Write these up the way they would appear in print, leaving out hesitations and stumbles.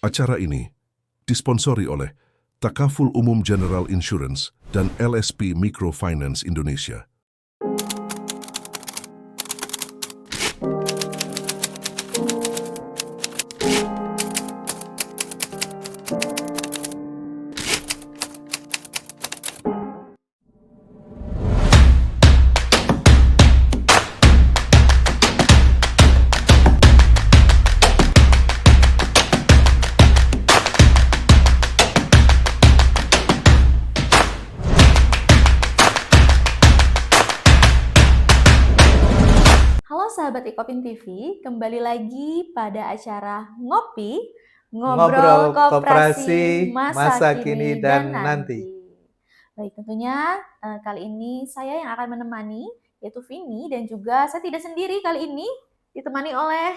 Acara ini disponsori oleh Takaful Umum General Insurance dan LSP Microfinance Indonesia. Halo sahabat Ikopin TV, kembali lagi pada acara Ngopi, Ngobrol Ngobrol Koperasi Masa Kini dan Nanti. Baik, tentunya kali ini saya yang akan menemani, yaitu Vini, dan juga saya tidak sendiri kali ini, ditemani oleh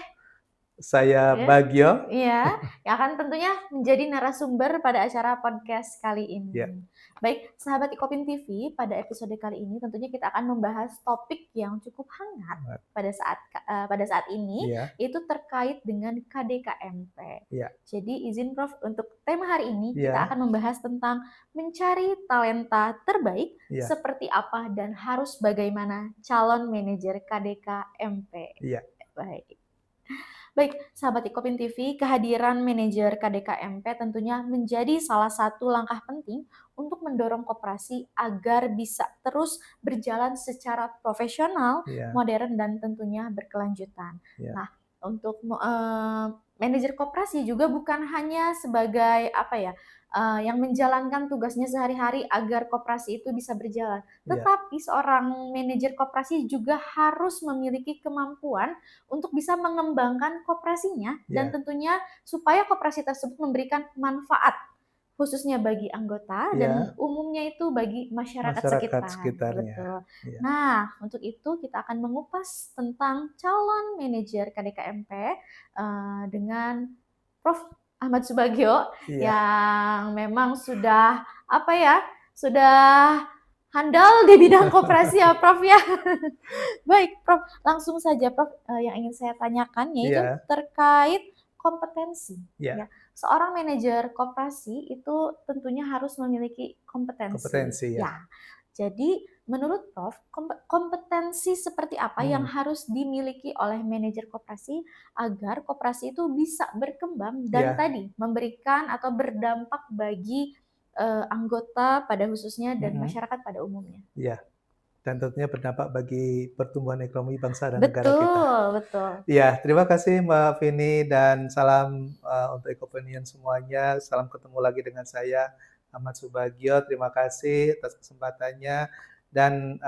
Saya Bagio. Iya, yang akan tentunya menjadi narasumber pada acara podcast kali ini. Ya. Baik, sahabat Ikopin TV, pada episode kali ini tentunya kita akan membahas topik yang cukup hangat pada saat ini, Ya. yaitu terkait dengan KDKMP. Ya. Jadi izin Prof, untuk tema hari ini Ya. kita akan membahas tentang mencari talenta terbaik, Ya. seperti apa dan harus bagaimana calon manajer KDKMP. Ya. Baik, sahabat Ikopin TV, kehadiran manajer KDKMP tentunya menjadi salah satu langkah penting untuk mendorong koperasi agar bisa terus berjalan secara profesional, Ya. modern, dan tentunya berkelanjutan. Ya. Nah, untuk manajer koperasi juga bukan hanya sebagai yang menjalankan tugasnya sehari-hari agar koperasi itu bisa berjalan. Tetapi seorang manajer koperasi juga harus memiliki kemampuan untuk bisa mengembangkan koperasinya dan tentunya supaya koperasi tersebut memberikan manfaat khususnya bagi anggota dan umumnya itu bagi masyarakat sekitarnya. Betul. Nah, untuk itu kita akan mengupas tentang calon manajer KDKMP dengan Prof. Ahmad Subagio yang memang sudah handal di bidang koperasi ya Prof ya. Baik Prof, langsung saja Prof, yang ingin saya tanyakan yaitu terkait kompetensi. Ya. Seorang manajer koperasi itu tentunya harus memiliki kompetensi. Ya. Jadi menurut Prof, kompetensi seperti apa yang harus dimiliki oleh manajer koperasi agar koperasi itu bisa berkembang dan tadi memberikan atau berdampak bagi anggota pada khususnya dan masyarakat pada umumnya. Ya. Dan tentunya berdampak bagi pertumbuhan ekonomi bangsa dan negara kita. Betul. Ya, terima kasih Mbak Vini dan salam untuk Ikopinion semuanya. Salam ketemu lagi dengan saya Ahmad Subagio. Terima kasih atas kesempatannya. Dan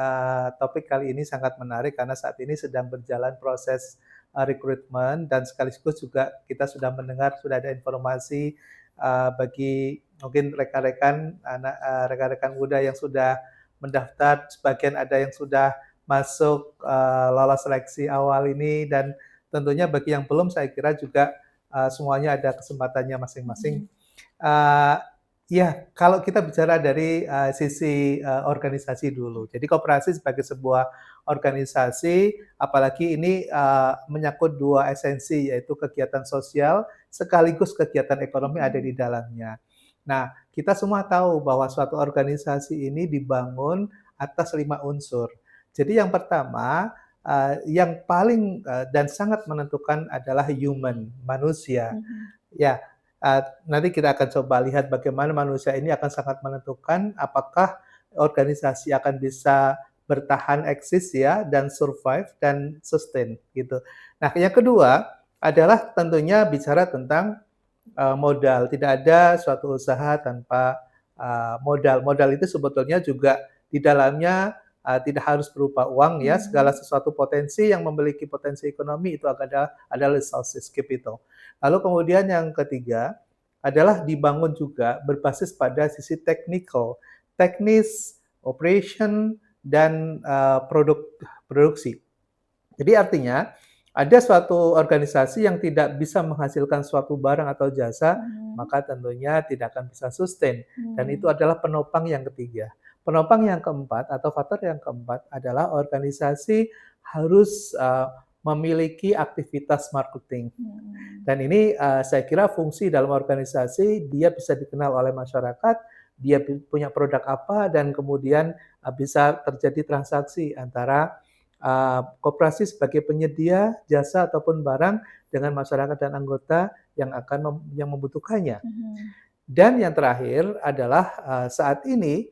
topik kali ini sangat menarik karena saat ini sedang berjalan proses rekrutmen dan sekaligus juga kita sudah mendengar sudah ada informasi bagi mungkin rekan-rekan muda yang sudah mendaftar, sebagian ada yang sudah masuk lolos seleksi awal ini dan tentunya bagi yang belum saya kira juga semuanya ada kesempatannya masing-masing. Kalau kita bicara dari sisi organisasi dulu. Jadi koperasi sebagai sebuah organisasi, apalagi ini menyangkut dua esensi yaitu kegiatan sosial sekaligus kegiatan ekonomi ada di dalamnya. Nah, kita semua tahu bahwa suatu organisasi ini dibangun atas 5 unsur. Jadi yang pertama, yang paling dan sangat menentukan adalah human, manusia. Nanti kita akan coba lihat bagaimana manusia ini akan sangat menentukan apakah organisasi akan bisa bertahan, eksis dan survive dan sustain gitu. Nah, yang kedua adalah tentunya bicara tentang modal. Tidak ada suatu usaha tanpa modal. Modal itu sebetulnya juga di dalamnya tidak harus berupa uang segala sesuatu potensi yang memiliki potensi ekonomi itu adalah resources capital. Lalu kemudian yang ketiga adalah dibangun juga berbasis pada sisi teknis, operation dan produksi. Jadi artinya ada suatu organisasi yang tidak bisa menghasilkan suatu barang atau jasa, maka tentunya tidak akan bisa sustain. Dan itu adalah penopang yang ketiga. Penopang yang keempat atau faktor yang keempat adalah organisasi harus memiliki aktivitas marketing. Dan ini saya kira fungsi dalam organisasi, dia bisa dikenal oleh masyarakat, dia punya produk apa, dan kemudian bisa terjadi transaksi antara koperasi sebagai penyedia jasa ataupun barang dengan masyarakat dan anggota yang membutuhkannya. Dan yang terakhir adalah saat ini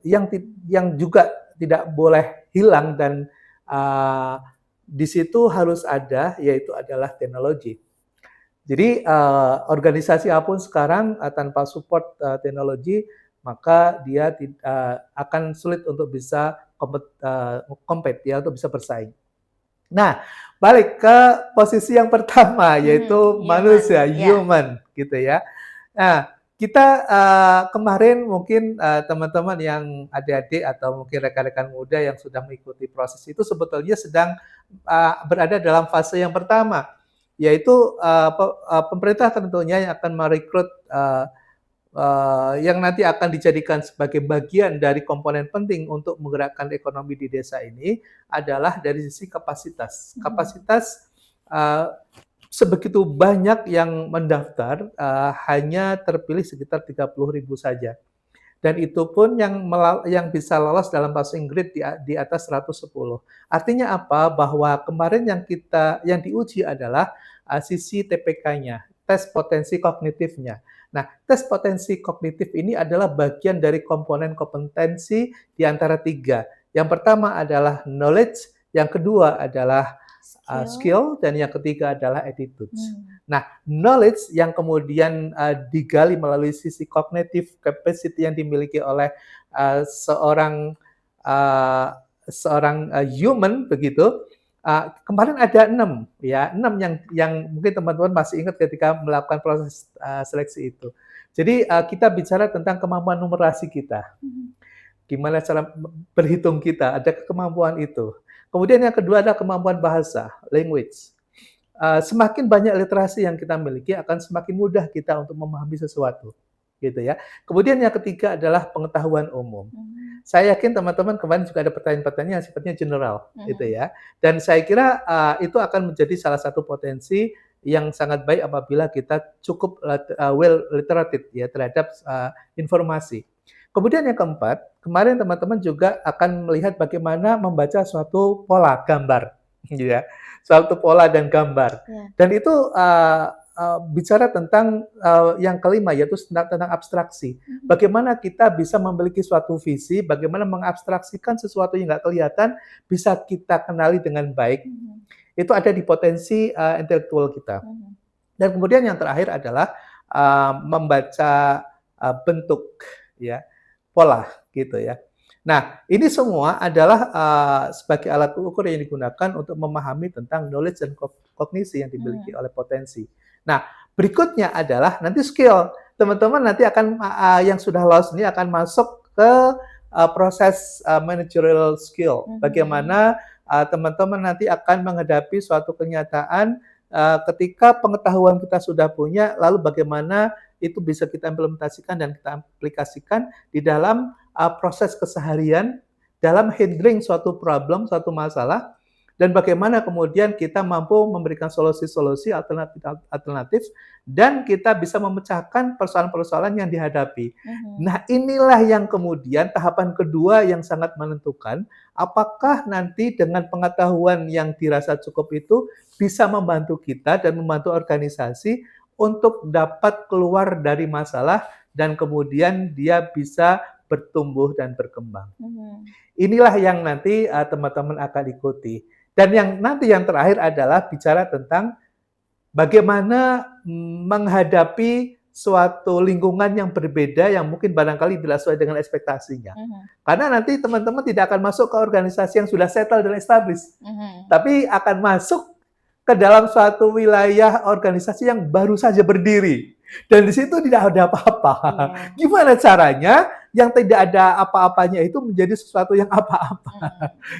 yang juga tidak boleh hilang dan di situ harus ada, yaitu adalah teknologi. Jadi organisasi apapun sekarang tanpa support teknologi, maka dia akan sulit untuk bisa compete, ya, untuk bisa bersaing. Nah, balik ke posisi yang pertama, yaitu manusia, human, gitu ya. Nah, kita kemarin mungkin teman-teman yang adik-adik atau mungkin rekan-rekan muda yang sudah mengikuti proses itu sebetulnya sedang berada dalam fase yang pertama, yaitu pemerintah tentunya yang akan merekrut yang nanti akan dijadikan sebagai bagian dari komponen penting untuk menggerakkan ekonomi di desa ini adalah dari sisi kapasitas. Kapasitas sebegitu banyak yang mendaftar, hanya terpilih sekitar 30.000 saja. Dan itu pun yang bisa lolos dalam passing grade di atas 110. Artinya apa? Bahwa kemarin yang diuji adalah sisi TPK-nya, tes potensi kognitifnya. Nah, tes potensi kognitif ini adalah bagian dari komponen kompetensi di antara 3. Yang pertama adalah knowledge, yang kedua adalah skill, dan yang ketiga adalah attitudes. Nah, knowledge yang kemudian digali melalui sisi kognitif, capacity yang dimiliki oleh seorang human begitu. Kemarin ada 6 yang mungkin teman-teman masih ingat ketika melakukan proses seleksi itu. Jadi kita bicara tentang kemampuan numerasi kita. Gimana cara berhitung kita, ada kemampuan itu. Kemudian yang kedua adalah kemampuan bahasa, language. Semakin banyak literasi yang kita miliki, akan semakin mudah kita untuk memahami sesuatu, gitu ya. Kemudian yang ketiga adalah pengetahuan umum. Saya yakin teman-teman kemarin juga ada pertanyaan-pertanyaan yang sifatnya general, gitu ya. Dan saya kira itu akan menjadi salah satu potensi yang sangat baik apabila kita cukup well literated ya terhadap informasi. Kemudian yang keempat, kemarin teman-teman juga akan melihat bagaimana membaca suatu pola gambar, ya, suatu pola dan gambar. Dan itu bicara tentang yang kelima, yaitu tentang abstraksi. Bagaimana kita bisa memiliki suatu visi, bagaimana mengabstraksikan sesuatu yang nggak kelihatan, bisa kita kenali dengan baik. Itu ada di potensi intelektual kita. Dan kemudian yang terakhir adalah membaca bentuk, ya, pola, gitu ya. Nah, ini semua adalah sebagai alat ukur yang digunakan untuk memahami tentang knowledge dan kognisi yang dimiliki oleh potensi. Nah, berikutnya adalah nanti skill. Teman-teman nanti akan yang sudah lolos ini akan masuk ke proses managerial skill. Bagaimana teman-teman nanti akan menghadapi suatu kenyataan ketika pengetahuan kita sudah punya, lalu bagaimana itu bisa kita implementasikan dan kita aplikasikan di dalam proses keseharian, dalam handling suatu problem, suatu masalah, dan bagaimana kemudian kita mampu memberikan solusi-solusi alternatif dan kita bisa memecahkan persoalan-persoalan yang dihadapi. Nah, inilah yang kemudian tahapan kedua yang sangat menentukan apakah nanti dengan pengetahuan yang dirasa cukup itu bisa membantu kita dan membantu organisasi untuk dapat keluar dari masalah dan kemudian dia bisa bertumbuh dan berkembang. Inilah yang nanti teman-teman akan ikuti. Dan yang terakhir adalah bicara tentang bagaimana menghadapi suatu lingkungan yang berbeda yang mungkin barangkali tidak sesuai dengan ekspektasinya. Karena nanti teman-teman tidak akan masuk ke organisasi yang sudah settle dan established. Tapi akan masuk ke dalam suatu wilayah organisasi yang baru saja berdiri. Dan di situ tidak ada apa-apa. Gimana caranya yang tidak ada apa-apanya itu menjadi sesuatu yang apa-apa.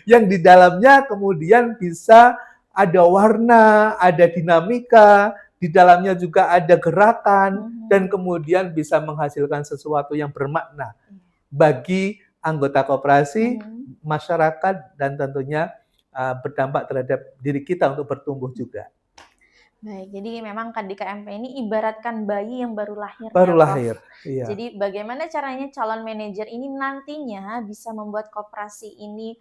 Yang di dalamnya kemudian bisa ada warna, ada dinamika, di dalamnya juga ada gerakan, dan kemudian bisa menghasilkan sesuatu yang bermakna bagi anggota koperasi, masyarakat, dan tentunya berdampak terhadap diri kita untuk bertumbuh juga. Baik, jadi memang di KMP ini ibaratkan bayi yang baru lahir Baru ya, Prof. lahir, iya. Jadi bagaimana caranya calon manajer ini nantinya bisa membuat koperasi ini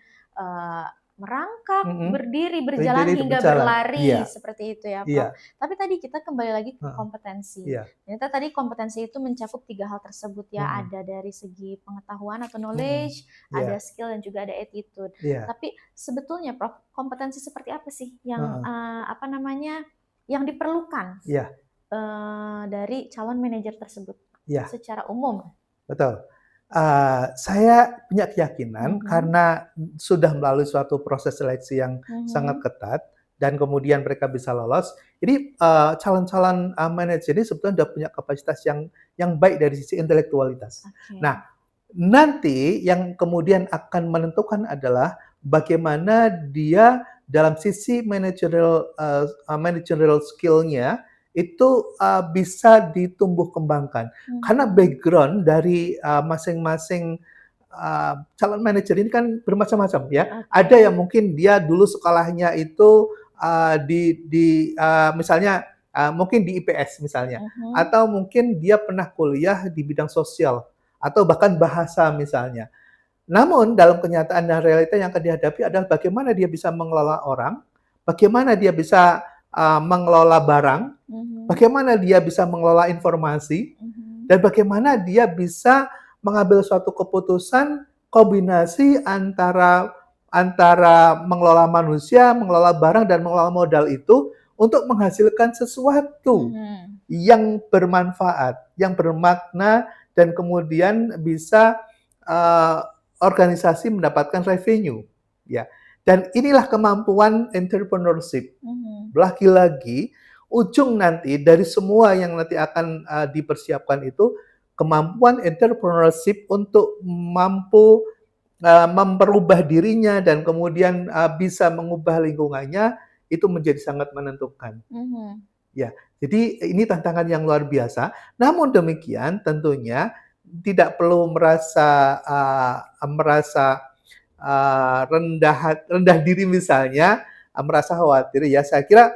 merangkak, berdiri, berjalan hingga berlari, seperti itu ya, Prof. Tapi tadi kita kembali lagi ke kompetensi. Ternyata tadi kompetensi itu mencakup 3 hal tersebut ya, ada dari segi pengetahuan atau knowledge, ada skill dan juga ada attitude. Tapi sebetulnya, Prof, kompetensi seperti apa sih yang yang diperlukan dari calon manajer tersebut secara umum? Betul. Saya punya keyakinan karena sudah melalui suatu proses seleksi yang sangat ketat dan kemudian mereka bisa lolos. Jadi calon-calon manajer ini sebetulnya sudah punya kapasitas yang baik dari sisi intelektualitas. Nah, nanti yang kemudian akan menentukan adalah bagaimana dia dalam sisi managerial skill-nya itu bisa ditumbuh kembangkan. Karena background dari masing-masing calon manajer ini kan bermacam-macam ya. Ada yang mungkin dia dulu sekolahnya itu misalnya mungkin di IPS misalnya, atau mungkin dia pernah kuliah di bidang sosial atau bahkan bahasa misalnya. Namun dalam kenyataan dan realita yang akan dihadapi adalah bagaimana dia bisa mengelola orang, bagaimana dia bisa mengelola barang, bagaimana dia bisa mengelola informasi, dan bagaimana dia bisa mengambil suatu keputusan kombinasi antara mengelola manusia, mengelola barang, dan mengelola modal itu untuk menghasilkan sesuatu yang bermanfaat, yang bermakna, dan kemudian bisa organisasi mendapatkan revenue, ya. Dan inilah kemampuan entrepreneurship. Lagi-lagi, ujung nanti dari semua yang nanti akan dipersiapkan itu, kemampuan entrepreneurship untuk mampu memperubah dirinya dan kemudian bisa mengubah lingkungannya, itu menjadi sangat menentukan. Ya, jadi ini tantangan yang luar biasa. Namun demikian, tentunya tidak perlu merasa rendah diri misalnya, merasa khawatir ya. Saya kira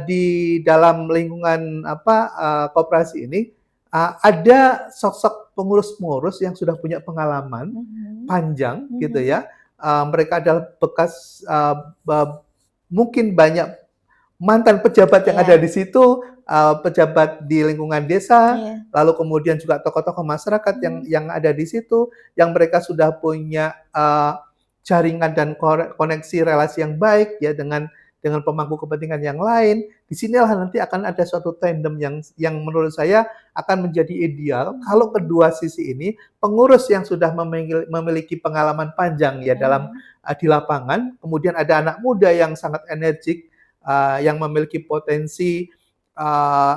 di dalam lingkungan koperasi ini ada sosok pengurus-pengurus yang sudah punya pengalaman panjang gitu ya. Mereka adalah bekas mungkin banyak mantan pejabat yang ada di situ, pejabat di lingkungan desa, lalu kemudian juga tokoh-tokoh masyarakat yang ada di situ, yang mereka sudah punya jaringan dan koneksi relasi yang baik ya dengan pemangku kepentingan yang lain. Disinilah nanti akan ada suatu tandem yang menurut saya akan menjadi ideal kalau kedua sisi ini pengurus yang sudah memiliki pengalaman panjang ya dalam di lapangan, kemudian ada anak muda yang sangat energik, yang memiliki potensi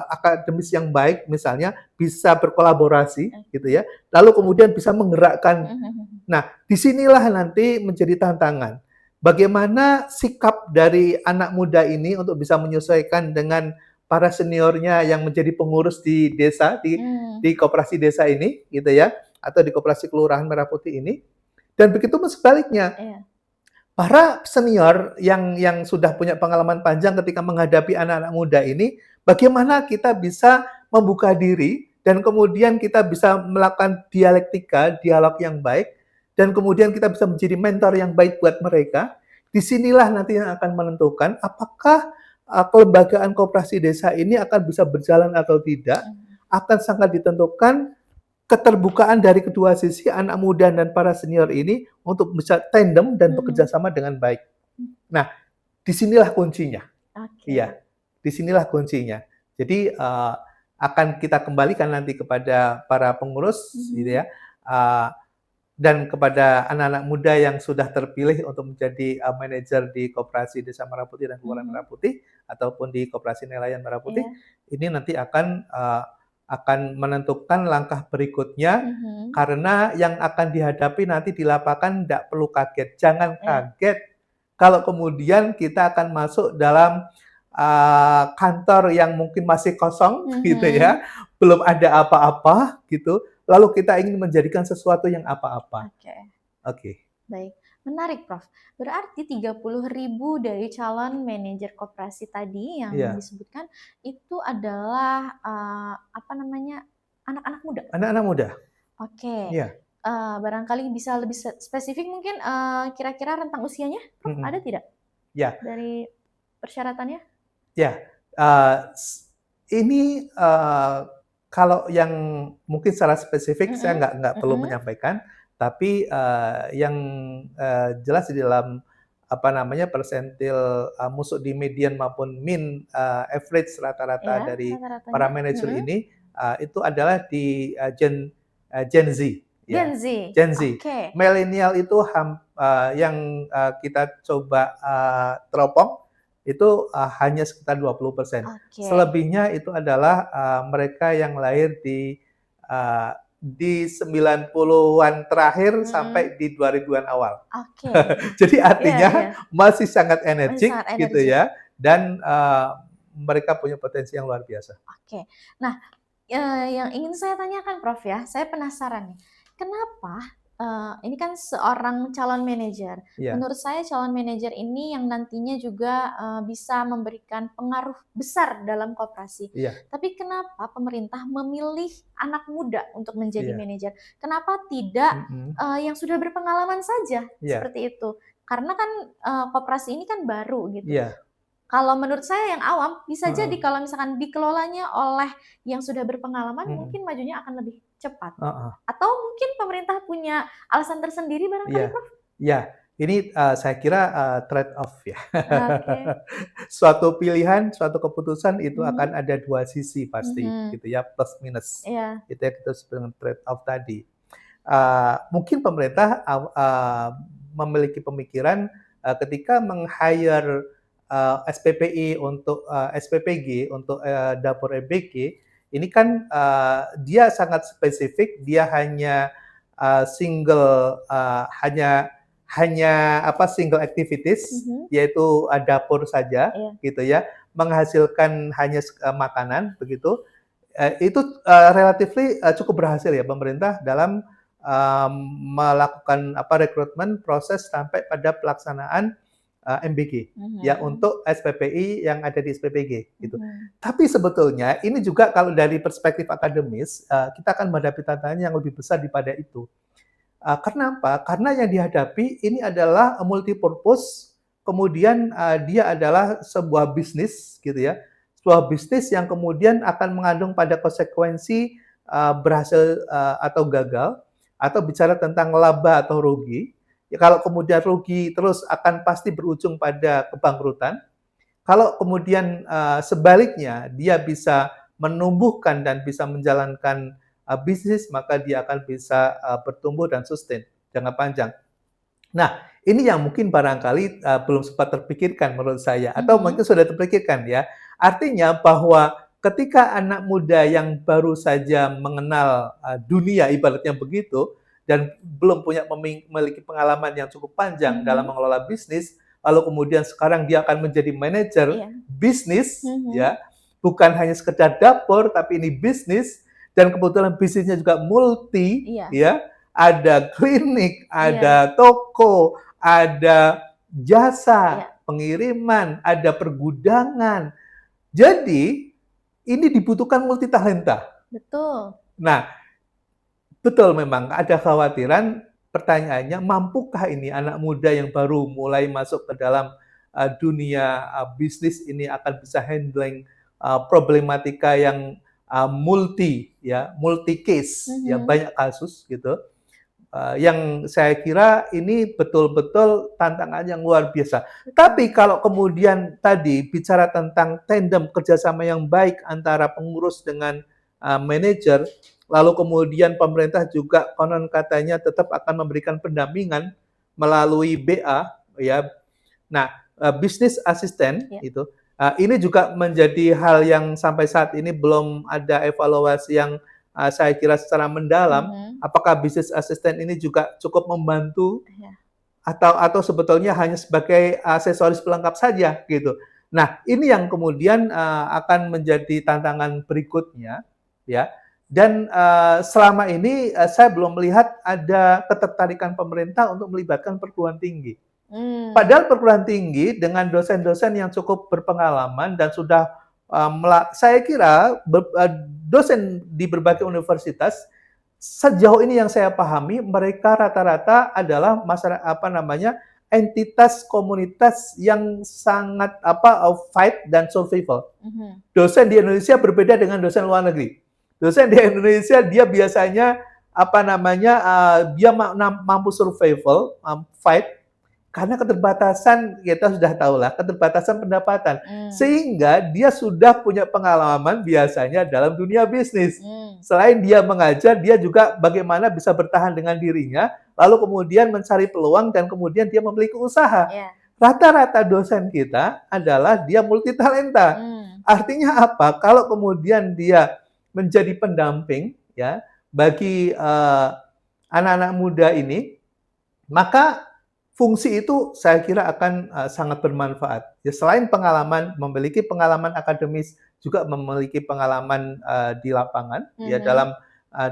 akademis yang baik misalnya, bisa berkolaborasi gitu ya, lalu kemudian bisa menggerakkan. Nah, disinilah nanti menjadi tantangan. Bagaimana sikap dari anak muda ini untuk bisa menyesuaikan dengan para seniornya yang menjadi pengurus di desa, di koperasi desa ini gitu ya, atau di koperasi kelurahan Merah Putih ini, dan begitu pun sebaliknya. Para senior yang sudah punya pengalaman panjang ketika menghadapi anak-anak muda ini, bagaimana kita bisa membuka diri dan kemudian kita bisa melakukan dialog yang baik, dan kemudian kita bisa menjadi mentor yang baik buat mereka. Disinilah nanti yang akan menentukan apakah kelembagaan koperasi desa ini akan bisa berjalan atau tidak, akan sangat ditentukan keterbukaan dari kedua sisi anak muda dan para senior ini untuk bisa tandem dan bekerja sama dengan baik. Nah, disinilah kuncinya. Iya, disinilah kuncinya. Jadi akan kita kembalikan nanti kepada para pengurus, gitu ya, dan kepada anak-anak muda yang sudah terpilih untuk menjadi manajer di Koperasi Desa Merah Putih dan Kelurahan Merah Putih ataupun di Koperasi Nelayan Merah Putih. Ini nanti akan menentukan langkah berikutnya, karena yang akan dihadapi nanti di lapangan tidak perlu kaget. Jangan kaget kalau kemudian kita akan masuk dalam kantor yang mungkin masih kosong, gitu ya, belum ada apa-apa, gitu. Lalu kita ingin menjadikan sesuatu yang apa-apa. Oke. Baik. Menarik, Prof. Berarti 30.000 dari calon manajer koperasi tadi yang disebutkan itu adalah apa namanya, anak-anak muda? Anak-anak muda. Oke. Iya. Barangkali bisa lebih spesifik mungkin kira-kira rentang usianya, Prof, ada tidak? Ya. Dari persyaratannya? Ya, ini kalau yang mungkin secara spesifik saya nggak perlu menyampaikan, tapi yang jelas di dalam apa namanya persentil masuk di median maupun mean average rata-rata dari para manajer ini itu adalah di Gen Z. Gen Z. Gen Z. Milenial itu yang kita coba teropong itu hanya sekitar 20%. Selebihnya itu adalah mereka yang lahir di 90-an terakhir sampai di 2000-an awal. Jadi artinya masih sangat energik gitu ya, dan mereka punya potensi yang luar biasa. Nah, yang ingin saya tanyakan, Prof ya, saya penasaran nih, kenapa ini kan seorang calon manajer. Menurut saya calon manajer ini yang nantinya juga bisa memberikan pengaruh besar dalam koperasi. Tapi kenapa pemerintah memilih anak muda untuk menjadi manajer? Kenapa tidak yang sudah berpengalaman saja seperti itu? Karena kan koperasi ini kan baru gitu. Kalau menurut saya yang awam, bisa jadi kalau misalkan dikelolanya oleh yang sudah berpengalaman, mungkin majunya akan lebih cepat. Atau mungkin pemerintah punya alasan tersendiri barangkali, Prof? Ya, ini saya kira trade-off ya. Suatu pilihan, suatu keputusan itu akan ada dua sisi pasti, gitu ya, plus minus. Itu yang kita sebut dengan trade-off tadi. Mungkin pemerintah memiliki pemikiran ketika meng-hire SPPI untuk SPPG untuk dapur MBG ini kan dia sangat spesifik, dia hanya single activities yaitu dapur saja gitu ya, menghasilkan hanya makanan begitu. Itu relatively cukup berhasil ya pemerintah dalam melakukan rekrutmen proses sampai pada pelaksanaan MBG ya untuk SPPI yang ada di SPPG gitu. Tapi sebetulnya ini juga kalau dari perspektif akademis kita akan menghadapi tantangan yang lebih besar daripada itu. Kenapa? Karena yang dihadapi ini adalah multi-purpose, kemudian dia adalah sebuah bisnis gitu ya. Sebuah bisnis yang kemudian akan mengandung pada konsekuensi berhasil atau gagal, atau bicara tentang laba atau rugi. Ya, kalau kemudian rugi terus akan pasti berujung pada kebangkrutan. Kalau kemudian sebaliknya dia bisa menumbuhkan dan bisa menjalankan bisnis, maka dia akan bisa bertumbuh dan sustain jangka panjang. Nah, ini yang mungkin barangkali belum sempat terpikirkan menurut saya, atau mungkin sudah terpikirkan ya. Artinya bahwa ketika anak muda yang baru saja mengenal dunia, ibaratnya begitu, dan belum memiliki pengalaman yang cukup panjang dalam mengelola bisnis, lalu kemudian sekarang dia akan menjadi manajer bisnis, ya, bukan hanya sekedar dapur, tapi ini bisnis, dan kebetulan bisnisnya juga multi, ya, ada klinik, ada toko, ada jasa pengiriman, ada pergudangan. Jadi ini dibutuhkan multi talenta. Betul. Nah, betul memang ada khawatiran, pertanyaannya mampukah ini anak muda yang baru mulai masuk ke dalam dunia bisnis ini akan bisa handling problematika yang multi case, ya, banyak kasus gitu. Yang saya kira ini betul-betul tantangan yang luar biasa. Tapi kalau kemudian tadi bicara tentang tandem kerjasama yang baik antara pengurus dengan manajer, lalu kemudian pemerintah juga konon katanya tetap akan memberikan pendampingan melalui BA, ya. Nah, business assistant itu ini juga menjadi hal yang sampai saat ini belum ada evaluasi yang saya kira secara mendalam. Apakah business assistant ini juga cukup membantu atau sebetulnya hanya sebagai aksesoris pelengkap saja gitu. Nah, ini yang kemudian akan menjadi tantangan berikutnya, ya. Dan selama ini saya belum melihat ada ketertarikan pemerintah untuk melibatkan perguruan tinggi. Padahal perguruan tinggi dengan dosen-dosen yang cukup berpengalaman dan sudah saya kira dosen di berbagai universitas sejauh ini yang saya pahami mereka rata-rata adalah entitas komunitas yang sangat fight dan survival. Dosen di Indonesia berbeda dengan dosen luar negeri. Dosen di Indonesia dia biasanya dia mampu survival, fight karena keterbatasan, kita sudah tahu lah, keterbatasan pendapatan. Sehingga dia sudah punya pengalaman biasanya dalam dunia bisnis. Selain dia mengajar, dia juga bagaimana bisa bertahan dengan dirinya, lalu kemudian mencari peluang dan kemudian dia memiliki usaha. Rata-rata dosen kita adalah dia multitalenta. Artinya apa? Kalau kemudian dia menjadi pendamping ya bagi anak-anak muda ini, maka fungsi itu saya kira akan sangat bermanfaat. Ya, selain memiliki pengalaman akademis, juga memiliki pengalaman di lapangan ya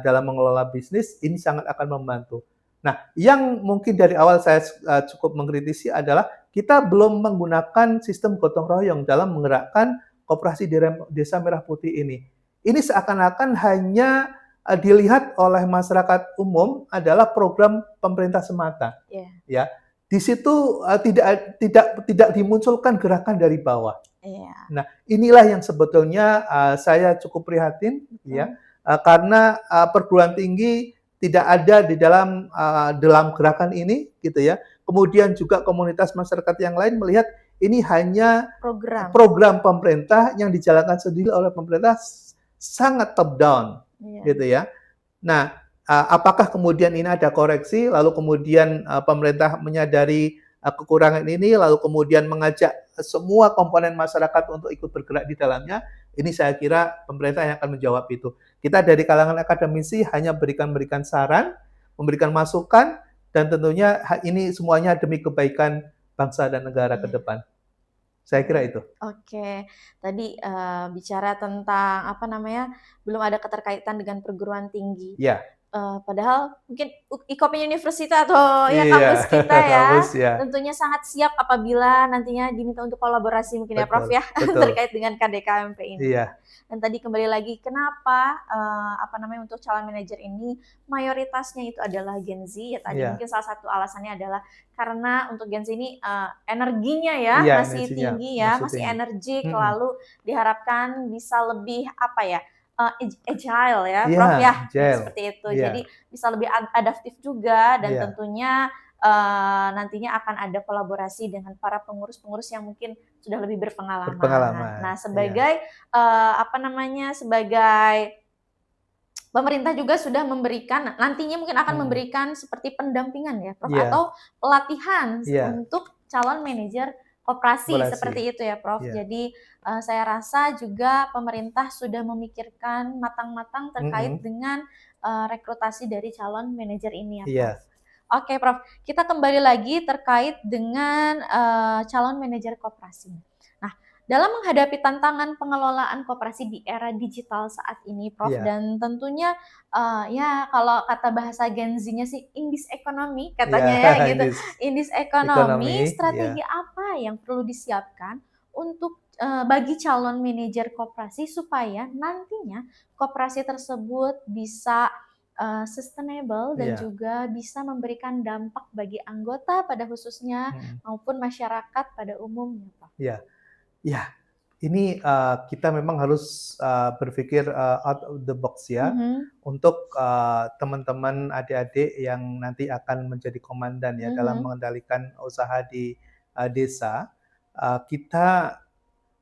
dalam mengelola bisnis, ini sangat akan membantu. Nah, yang mungkin dari awal saya cukup mengkritisi adalah kita belum menggunakan sistem gotong royong dalam menggerakkan koperasi Desa Merah Putih ini. Ini seakan-akan hanya dilihat oleh masyarakat umum adalah program pemerintah semata. Ya, di situ tidak dimunculkan gerakan dari bawah. Nah, inilah yang sebetulnya saya cukup prihatin, ya, karena perguruan tinggi tidak ada di dalam gerakan ini, gitu ya. Kemudian juga komunitas masyarakat yang lain melihat ini hanya program pemerintah yang dijalankan sendiri oleh pemerintah, sangat top down, gitu ya. Nah, apakah kemudian ini ada koreksi, lalu kemudian pemerintah menyadari kekurangan ini, lalu kemudian mengajak semua komponen masyarakat untuk ikut bergerak di dalamnya? Ini saya kira pemerintah yang akan menjawab itu. Kita dari kalangan akademisi hanya berikan saran, memberikan masukan, dan tentunya ini semuanya demi kebaikan bangsa dan negara ke depan. Saya kira itu. Oke, tadi bicara tentang belum ada keterkaitan dengan perguruan tinggi. Padahal mungkin IKOP University atau kampus kita tentunya sangat siap apabila nantinya diminta untuk kolaborasi mungkin ya Prof ya terkait dengan KDKMP ini. Dan tadi kembali lagi kenapa untuk calon manajer ini mayoritasnya itu adalah Gen Z ya tadi mungkin salah satu alasannya adalah karena untuk Gen Z ini energinya masih tinggi masih energik, lalu diharapkan bisa lebih agile ya Prof ya seperti itu. Jadi bisa lebih adaptif juga dan tentunya nantinya akan ada kolaborasi dengan para pengurus-pengurus yang mungkin sudah lebih berpengalaman. Nah, sebagai sebagai pemerintah juga sudah memberikan, nantinya mungkin akan memberikan seperti pendampingan ya Prof atau pelatihan untuk calon manajer koperasi seperti itu ya Prof. Jadi saya rasa juga pemerintah sudah memikirkan matang-matang terkait dengan rekrutasi dari calon manajer ini ya Prof. Oke Prof, kita kembali lagi terkait dengan calon manajer koperasi. Nah, dalam menghadapi tantangan pengelolaan koperasi di era digital saat ini Prof, dan tentunya kalau kata bahasa Gen Z-nya sih in this economy katanya gitu. In this economy, strategi apa yang perlu disiapkan untuk bagi calon manajer koperasi supaya nantinya koperasi tersebut bisa sustainable dan juga bisa memberikan dampak bagi anggota pada khususnya maupun masyarakat pada umumnya, Pak. Ini kita memang harus berpikir out of the box ya untuk teman-teman adik-adik yang nanti akan menjadi komandan ya dalam mengendalikan usaha di desa. Kita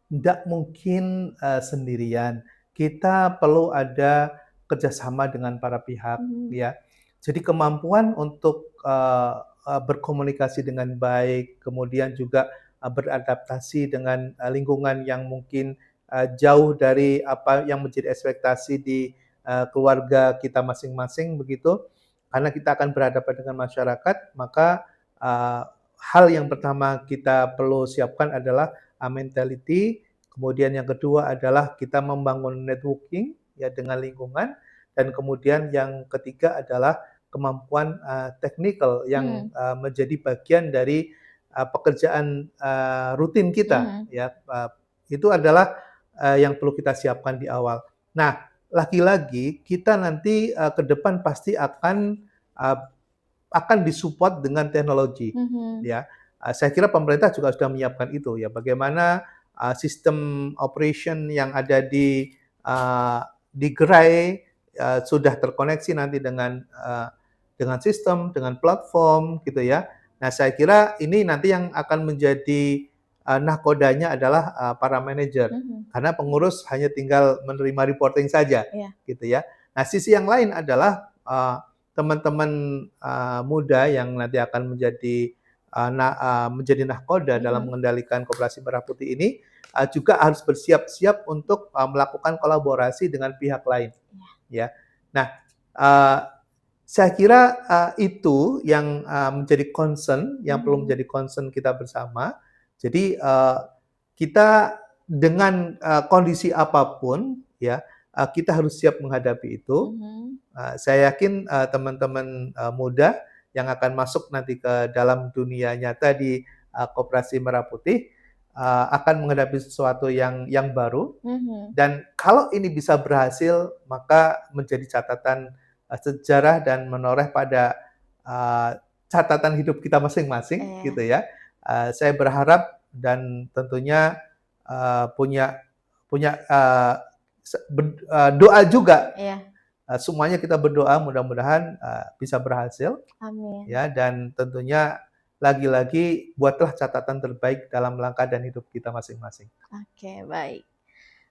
tidak mungkin sendirian. Kita perlu ada kerjasama dengan para pihak ya. Jadi kemampuan untuk berkomunikasi dengan baik, kemudian juga beradaptasi dengan lingkungan yang mungkin jauh dari apa yang menjadi ekspektasi di keluarga kita masing-masing begitu. Karena kita akan berhadapan dengan masyarakat, maka hal yang pertama kita perlu siapkan adalah mentality. Kemudian yang kedua adalah kita membangun networking ya dengan lingkungan, dan kemudian yang ketiga adalah kemampuan teknikal yang menjadi bagian dari pekerjaan rutin kita, ya. Itu adalah yang perlu kita siapkan di awal. Nah, lagi-lagi kita nanti ke depan pasti akan disupport dengan teknologi, ya. Saya kira pemerintah juga sudah menyiapkan itu, ya. Bagaimana sistem operation yang ada di gerai sudah terkoneksi nanti dengan sistem, dengan platform, gitu ya. Nah, saya kira ini nanti yang akan menjadi nahkodanya adalah para manajer, karena pengurus hanya tinggal menerima reporting saja, gitu ya. Nah, sisi yang lain adalah teman-teman muda yang nanti akan menjadi nahkoda dalam mengendalikan Koperasi Merah Putih ini juga harus bersiap-siap untuk melakukan kolaborasi dengan pihak lain, ya. Nah, saya kira itu yang menjadi concern, yang perlu menjadi concern kita bersama. Jadi kita dengan kondisi apapun, ya, kita harus siap menghadapi itu. Saya yakin teman-teman muda yang akan masuk nanti ke dalam dunia nyata di Koperasi Merah Putih akan menghadapi sesuatu yang baru. Dan kalau ini bisa berhasil, maka menjadi catatan sejarah dan menoreh pada catatan hidup kita masing-masing, gitu ya. Saya berharap dan tentunya punya doa juga. Semuanya kita berdoa mudah-mudahan bisa berhasil. Amin. Ya, dan tentunya lagi-lagi buatlah catatan terbaik dalam langkah dan hidup kita masing-masing. Oke, baik.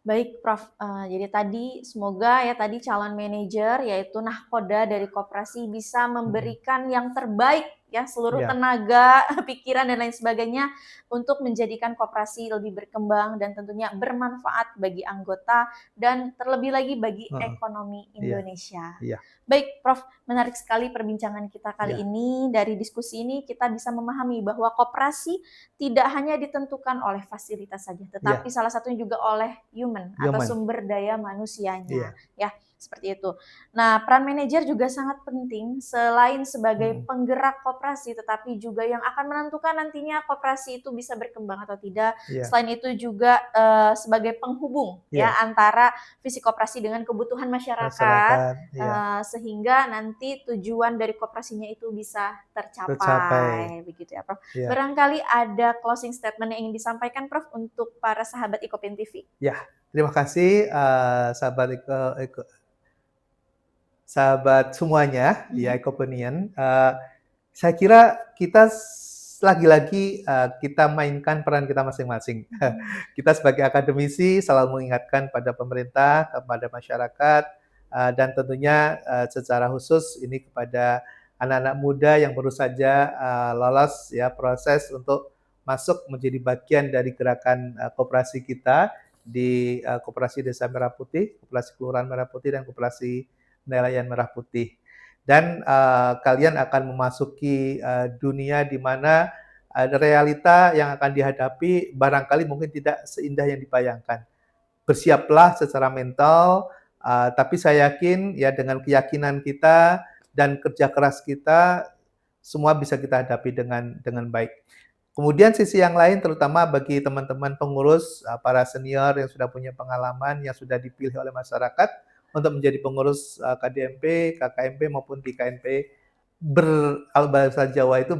Baik, Prof. Jadi tadi semoga ya tadi calon manajer yaitu nahkoda dari koperasi bisa memberikan yang terbaik ya seluruh tenaga, pikiran dan lain sebagainya untuk menjadikan koperasi lebih berkembang dan tentunya bermanfaat bagi anggota dan terlebih lagi bagi ekonomi Indonesia. Baik, Prof. Menarik sekali perbincangan kita kali ini. Dari diskusi ini kita bisa memahami bahwa koperasi tidak hanya ditentukan oleh fasilitas saja, tetapi salah satunya juga oleh human atau sumber daya manusianya. Ya, seperti itu. Nah, peran manajer juga sangat penting selain sebagai penggerak koperasi, tetapi juga yang akan menentukan nantinya koperasi itu bisa berkembang atau tidak. Selain itu juga sebagai penghubung ya antara visi koperasi dengan kebutuhan masyarakat, sehingga nanti tujuan dari koperasinya itu bisa tercapai. Begitu ya, Prof. Barangkali ada closing statement yang ingin disampaikan, Prof, untuk para sahabat Ikopen TV. Ya, terima kasih sahabat semuanya di Icopenian. Saya kira kita lagi-lagi kita mainkan peran kita masing-masing. Kita sebagai akademisi selalu mengingatkan pada pemerintah, kepada masyarakat, dan tentunya secara khusus ini kepada anak-anak muda yang baru saja lolos ya proses untuk masuk menjadi bagian dari gerakan koperasi kita di Koperasi Desa Merah Putih, Koperasi Kelurahan Merah Putih, dan Koperasi Nelayan Merah Putih. Dan kalian akan memasuki dunia di mana realita yang akan dihadapi barangkali mungkin tidak seindah yang dibayangkan. Bersiaplah secara mental, tapi saya yakin ya dengan keyakinan kita dan kerja keras kita semua bisa kita hadapi dengan baik. Kemudian sisi yang lain terutama bagi teman-teman pengurus, para senior yang sudah punya pengalaman, yang sudah dipilih oleh masyarakat untuk menjadi pengurus KDMP, KKMP maupun di KNP, bahasa Jawa itu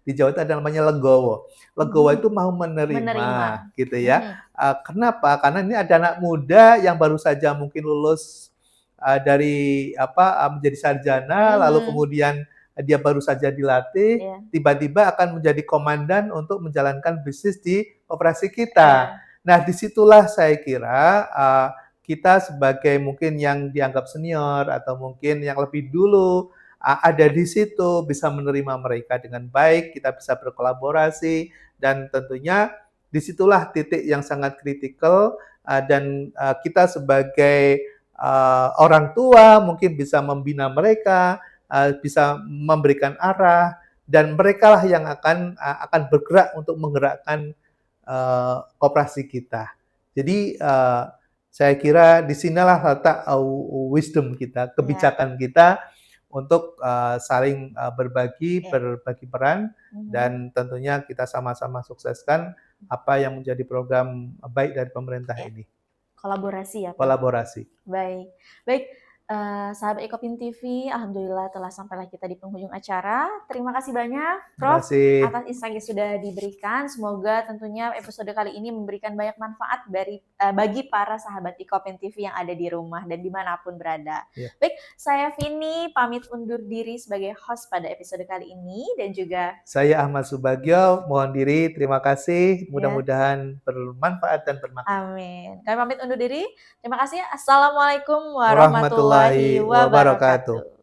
di Jawa itu ada namanya legowo. Legowo itu mau menerima. Gitu ya. Kenapa? Karena ini ada anak muda yang baru saja mungkin lulus dari menjadi sarjana, lalu kemudian dia baru saja dilatih, tiba-tiba akan menjadi komandan untuk menjalankan bisnis di koperasi kita. Nah, disitulah saya kira kita sebagai mungkin yang dianggap senior atau mungkin yang lebih dulu ada di situ bisa menerima mereka dengan baik, kita bisa berkolaborasi, dan tentunya disitulah titik yang sangat kritikal dan kita sebagai orang tua mungkin bisa membina mereka, bisa memberikan arah, dan merekalah yang akan bergerak untuk menggerakkan koperasi kita. Jadi Saya kira di sinilah letak wisdom kita, kebijakan kita untuk saling berbagi peran, dan tentunya kita sama-sama sukseskan apa yang menjadi program baik dari pemerintah ini. Kolaborasi ya, Pak? Kolaborasi. Baik. Sahabat Ekopin TV, alhamdulillah telah sampailah kita di penghujung acara. Terima kasih banyak, Prof, atas insight yang sudah diberikan. Semoga tentunya episode kali ini memberikan banyak manfaat bagi para sahabat Ekopin TV yang ada di rumah dan dimanapun berada. Baik, saya Vini pamit undur diri sebagai host pada episode kali ini, dan juga saya Ahmad Subagio mohon diri. Terima kasih. Mudah-mudahan bermanfaat dan bermakna. Amin. Kami pamit undur diri. Terima kasih. Assalamualaikum warahmatullahi wabarakatuh.